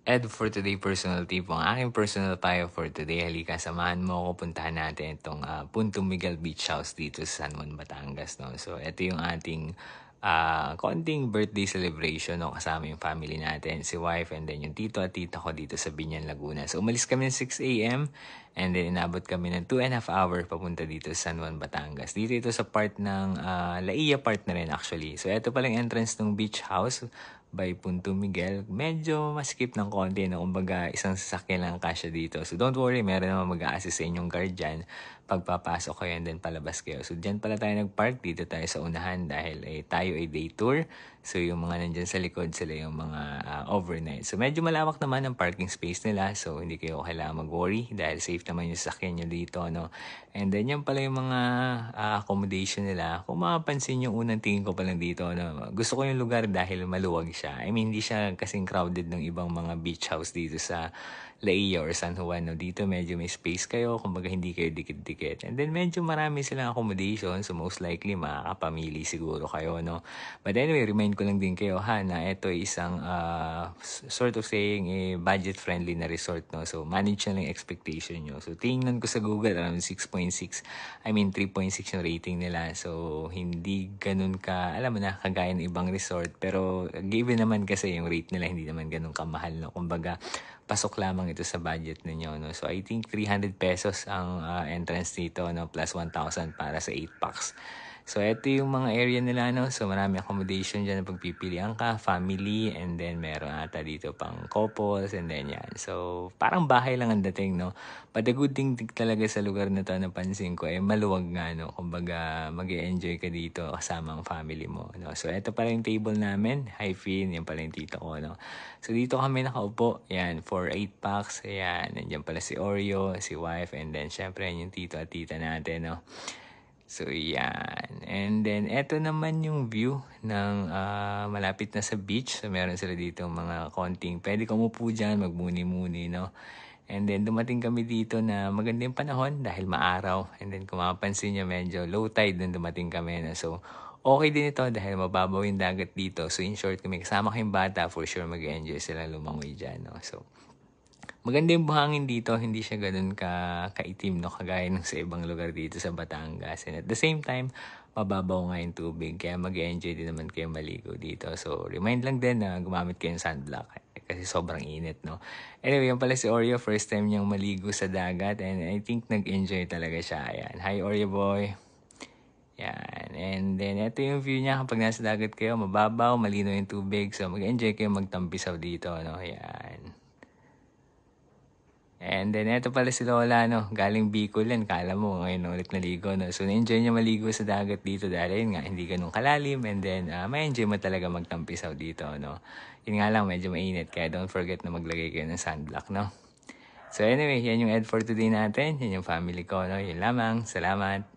Ed, for today, personal tip. Ang aking personal payo for today, halika, samahan mo ako, puntahan natin itong Punto Miguel Beach House dito sa San Juan, Batangas. No? So, ito yung ating konting birthday celebration, no? Kasama yung family natin, si wife, and then yung tito at tita ko dito sa Binyan, Laguna. So, umalis kami ng 6 a.m. and then inabot kami ng 2.5 hours papunta dito sa San Juan, Batangas. Dito ito sa part ng Laia part na rin actually. So, ito palang entrance ng beach house by Punto Miguel. Medyo maskip ng konti, no? Kumbaga, isang sasakyan lang kasya dito. So, don't worry, meron naman mag-a-assist sa inyong guard dyan pagpapasok kayo and then palabas kayo. So, dyan pala tayo nag-park. Dito tayo sa unahan dahil tayo ay day tour. So, yung mga nandyan sa likod, sila yung mga overnight. So, medyo malawak naman ang parking space nila. So, hindi kayo kailangan mag-worry dahil safe naman yung sasakyan nyo dito, no? And then, yan pala yung mga accommodation nila. Kung mapapansin yung unang tingin ko pa lang dito, no? Gusto ko yung lugar dahil maluwag siya. I mean, hindi siya kasing crowded ng ibang mga beach house dito sa Laia or San Juan. No? Dito medyo may space kayo, kumbaga hindi kayo dikit-dikit. And then medyo marami silang accommodation, so most likely makakapamili siguro kayo. No? But anyway, remind ko lang din kayo na ito ay isang sort of saying budget-friendly na resort. No? So manage na lang expectation nyo. So tingnan ko sa Google, around 6.6. I mean 3.6 yung rating nila. So hindi ganun ka, alam mo na, kagaya ng ibang resort. Pero given naman kasi yung rate nila, hindi naman ganun kamahal. No? Kumbaga, pasok lamang ito sa budget ninyo. No? So, I think 300 pesos ang entrance dito, no? Plus 1,000 para sa 8 packs. So, ito yung mga area nila, no? So, marami accommodation dyan na pagpipilian ka, family, and then meron ata dito pang couples, and then yan. So, parang bahay lang ang dating, no? But the good thing talaga sa lugar na to, napansin ko, maluwag nga, no? Kumbaga, mag-enjoy ka dito kasama ang family mo, no? So, ito pala yung table namin. Hi, Finn. Yan pala yung tito ko, no? So, dito kami nakaupo. Yan, for 8 packs. Ayan, nandiyan pala si Oreo, si wife, and then, syempre, yung tito at tita natin, no? So, yan. And then, eto naman yung view ng malapit na sa beach. So, meron sila dito mga konting, pwede ka umupo dyan, magmuni-muni, no? And then, dumating kami dito na maganda yung panahon dahil maaraw. And then, kung mapapansin nyo, medyo low tide nung dumating kami, no? So, okay din ito dahil mababaw yung dagat dito. So, in short, kung may kasama kayong bata, for sure mag-enjoy sila lumangoy dyan, no? So, maganda yung buhangin dito, hindi siya ganun kaitim, no? Kagaya ng sa ibang lugar dito sa Batangas. And at the same time, mababaw nga yung tubig, kaya mag-enjoy din naman kayo maligo dito. So, remind lang din na gumamit kayo ng sunblock kasi sobrang init, no? Anyway, yan pala si Oreo, first time niyang maligo sa dagat and I think nag-enjoy talaga siya. Ayan. Hi, Oreo boy! Yan. And then, ito yung view niya kapag nasa dagat kayo, mababaw, malino yung tubig. So, mag-enjoy kayo magtampisaw dito, no? Yan. And then, eto pala si Lola, no? Galing Bicol yan. Kala mo, ngayon ulit naligo, no? So, na-enjoy niya maligo sa dagat dito dahil yun nga, hindi ganun kalalim. And then, ma-enjoy mo talaga magtampisaw dito, no? Yun nga lang, medyo mainit. Kaya don't forget na maglagay kayo ng sunblock, no? So, anyway, yan yung Ed for today natin. Yan yung family ko, no? Yun lamang. Salamat.